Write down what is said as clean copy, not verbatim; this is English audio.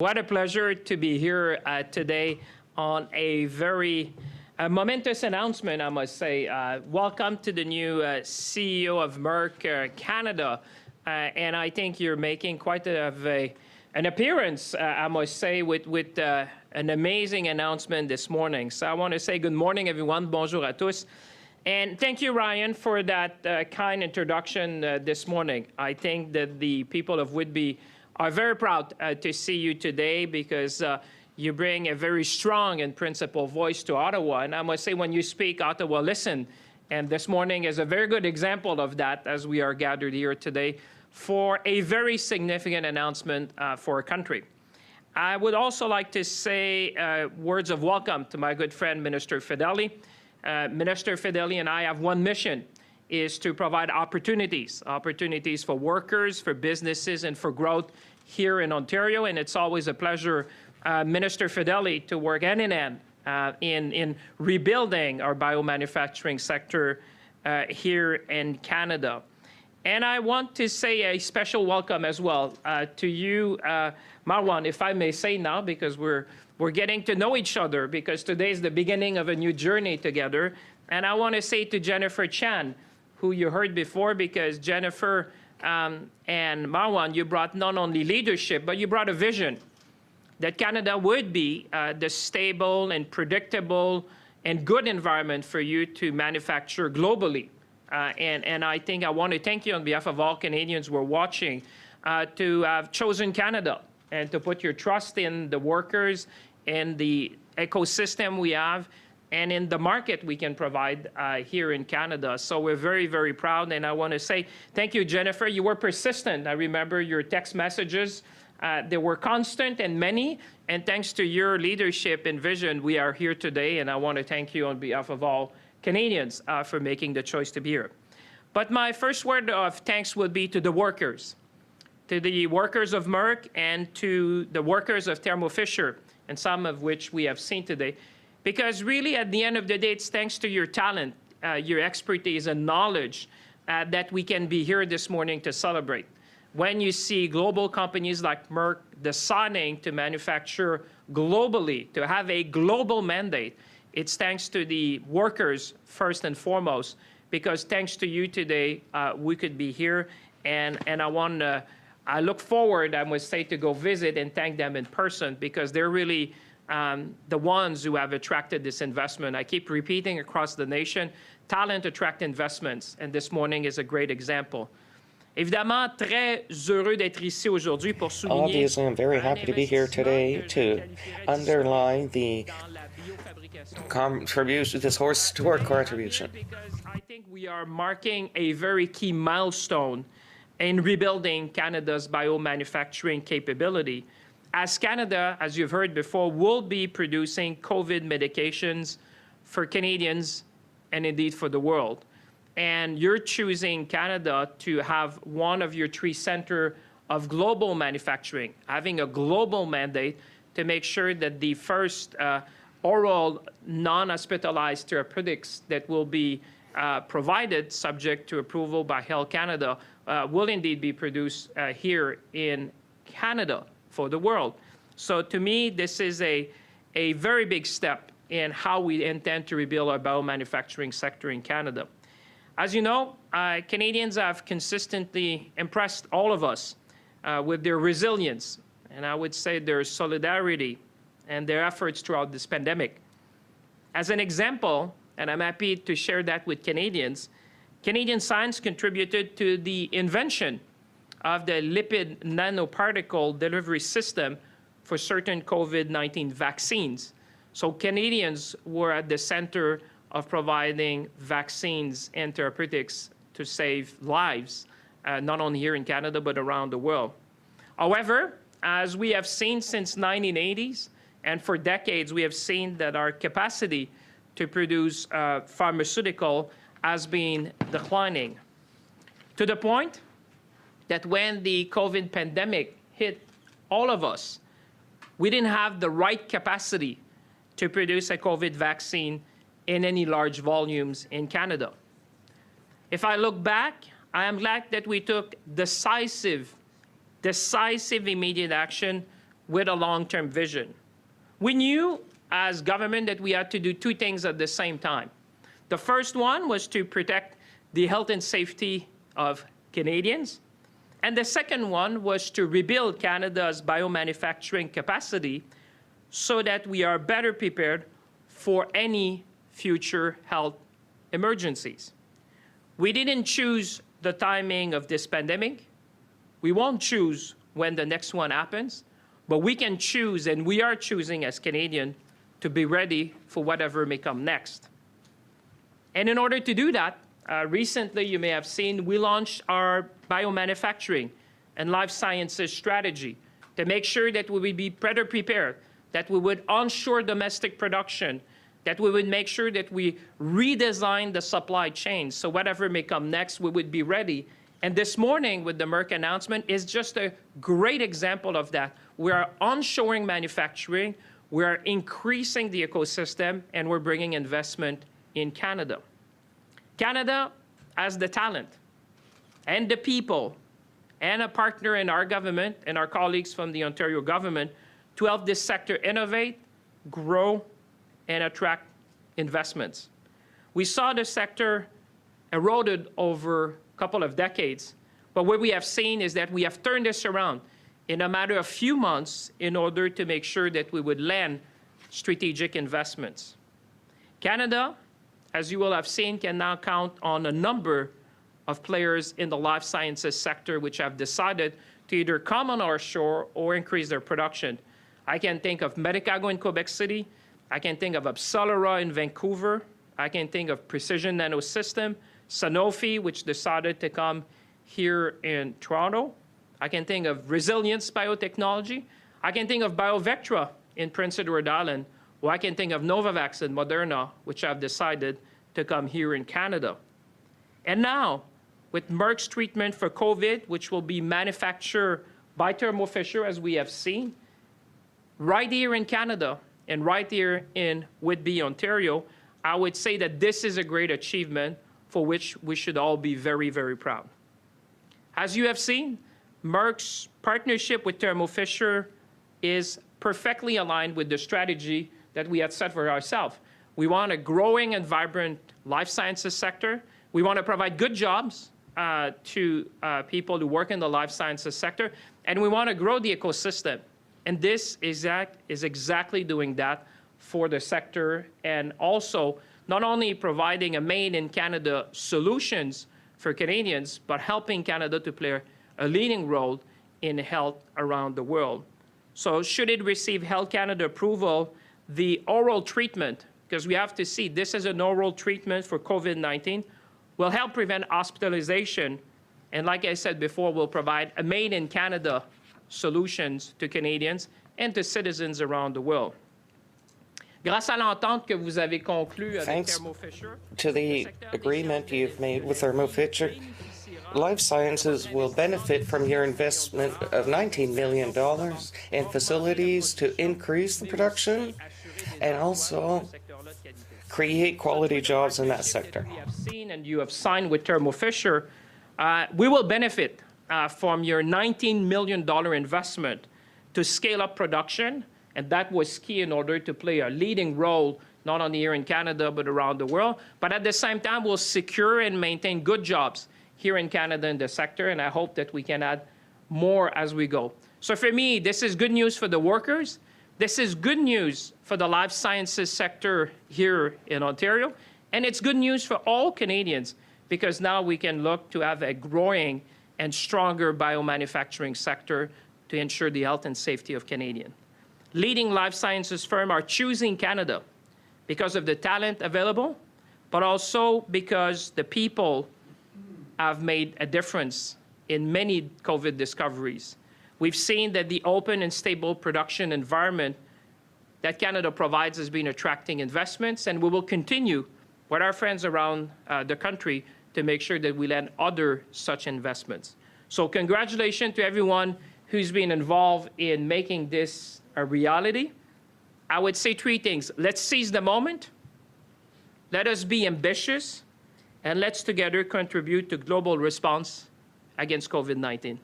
What a pleasure to be here today on a very momentous announcement, I must say. Welcome to the new CEO of Merck Canada. And I think you're making quite an appearance, I must say, with an amazing announcement this morning. So I want to say good morning, everyone. Bonjour à tous. And thank you, Ryan, for that kind introduction this morning. I think that the people of Whitby are very proud to see you today because you bring a very strong and principled voice to Ottawa. And I must say, when you speak, Ottawa listen. And this morning is a very good example of that as we are gathered here today for a very significant announcement for our country. I would also like to say words of welcome to my good friend, Minister Fedeli. Minister Fedeli and I have one mission, is to provide opportunities for workers, for businesses, and for growth here in Ontario. And it's always a pleasure, Minister Fedeli, to work hand in hand in rebuilding our biomanufacturing sector here in Canada. And I want to say a special welcome as well to you, Marwan, if I may say now, because we're getting to know each other, because today is the beginning of a new journey together. And I want to say to Jennifer Chan, who you heard before, because Jennifer and Marwan, you brought not only leadership, but you brought a vision that Canada would be the stable and predictable and good environment for you to manufacture globally. And I think I want to thank you on behalf of all Canadians who are watching to have chosen Canada and to put your trust in the workers, in the ecosystem we have, and in the market we can provide here in Canada. So we're very, very proud. And I want to say thank you, Jennifer. You were persistent. I remember your text messages. They were constant and many. And thanks to your leadership and vision, we are here today. And I want to thank you on behalf of all Canadians for making the choice to be here. But my first word of thanks would be to the workers of Merck and to the workers of Thermo Fisher, and some of which we have seen today. Because really, at the end of the day, it's thanks to your talent, your expertise and knowledge that we can be here this morning to celebrate. When you see global companies like Merck deciding to manufacture globally, to have a global mandate, it's thanks to the workers first and foremost, because thanks to you today, we could be here. And I look forward, I must say, to go visit and thank them in person, because they're really the ones who have attracted this investment. I keep repeating across the nation, talent attract investments, and this morning is a great example. Évidemment, très heureux d'être ici aujourd'hui pour souligner. Obviously, I'm very happy to be here today to underline the contribution, this historic contribution. Because I think we are marking a very key milestone in rebuilding Canada's biomanufacturing capability. As Canada, as you've heard before, will be producing COVID medications for Canadians and indeed for the world. And you're choosing Canada to have one of your three centers of global manufacturing, having a global mandate to make sure that the first oral non-hospitalized therapeutics that will be provided subject to approval by Health Canada will indeed be produced here in Canada for the world. So to me, this is a very big step in how we intend to rebuild our biomanufacturing sector in Canada. As you know, Canadians have consistently impressed all of us with their resilience, and I would say their solidarity and their efforts throughout this pandemic. As an example, and I'm happy to share that with Canadians, Canadian science contributed to the invention of the lipid nanoparticle delivery system for certain COVID-19 vaccines. So Canadians were at the center of providing vaccines and therapeutics to save lives, not only here in Canada, but around the world. However, as we have seen since 1980s, and for decades, we have seen that our capacity to produce pharmaceutical has been declining, to the point that when the COVID pandemic hit all of us, we didn't have the right capacity to produce a COVID vaccine in any large volumes in Canada. If I look back, I am glad that we took decisive immediate action with a long-term vision. We knew as government that we had to do two things at the same time. The first one was to protect the health and safety of Canadians. And the second one was to rebuild Canada's biomanufacturing capacity so that we are better prepared for any future health emergencies. We didn't choose the timing of this pandemic. We won't choose when the next one happens, but we can choose, and we are choosing as Canadians, to be ready for whatever may come next. And in order to do that, recently, you may have seen, we launched our biomanufacturing and life sciences strategy to make sure that we would be better prepared, that we would onshore domestic production, that we would make sure that we redesign the supply chain so whatever may come next, we would be ready. And this morning with the Merck announcement is just a great example of that. We are onshoring manufacturing, we are increasing the ecosystem, and we're bringing investment in Canada. Canada has the talent and the people and a partner in our government and our colleagues from the Ontario government to help this sector innovate, grow, and attract investments. We saw the sector eroded over a couple of decades, but what we have seen is that we have turned this around in a matter of few months in order to make sure that we would land strategic investments. Canada, as you will have seen, can now count on a number of players in the life sciences sector which have decided to either come on our shore or increase their production. I can think of Medicago in Quebec City. I can think of Accelera in Vancouver. I can think of Precision Nanosystem, Sanofi, which decided to come here in Toronto. I can think of Resilience Biotechnology. I can think of BioVectra in Prince Edward Island. Or I can think of Novavax and Moderna, which have decided to come here in Canada. And now, with Merck's treatment for COVID, which will be manufactured by Thermo Fisher, as we have seen, right here in Canada and right here in Whitby, Ontario, I would say that this is a great achievement for which we should all be very, very proud. As you have seen, Merck's partnership with Thermo Fisher is perfectly aligned with the strategy that we had set for ourselves. We want a growing and vibrant life sciences sector. We want to provide good jobs to people who work in the life sciences sector, and we want to grow the ecosystem. And this is exactly doing that for the sector, and also not only providing a made-in-Canada solutions for Canadians, but helping Canada to play a leading role in health around the world. So should it receive Health Canada approval, the oral treatment, because we have to see this is an oral treatment for COVID-19, will help prevent hospitalization, and like I said before, will provide a made-in-Canada solutions to Canadians and to citizens around the world. Grâce à l'entente que vous avez conclue avec Thermo Fisher, to the agreement you've made with Thermo Fisher, life sciences will benefit from your investment of $19 million in facilities to increase the production and also create quality jobs in that sector. We have seen and you have signed with Thermo Fisher, we will benefit from your $19 million investment to scale up production, and that was key in order to play a leading role not only here in Canada but around the world. But at the same time, we'll secure and maintain good jobs here in Canada in the sector, and I hope that we can add more as we go. So for me, this is good news for the workers. This is good news for the life sciences sector here in Ontario, and it's good news for all Canadians because now we can look to have a growing and stronger biomanufacturing sector to ensure the health and safety of Canadians. Leading life sciences firms are choosing Canada because of the talent available, but also because the people have made a difference in many COVID discoveries. We've seen that the open and stable production environment that Canada provides has been attracting investments, and we will continue with our friends around the country to make sure that we land other such investments. So congratulations to everyone who's been involved in making this a reality. I would say three things. Let's seize the moment. Let us be ambitious. And let's together contribute to global response against COVID-19.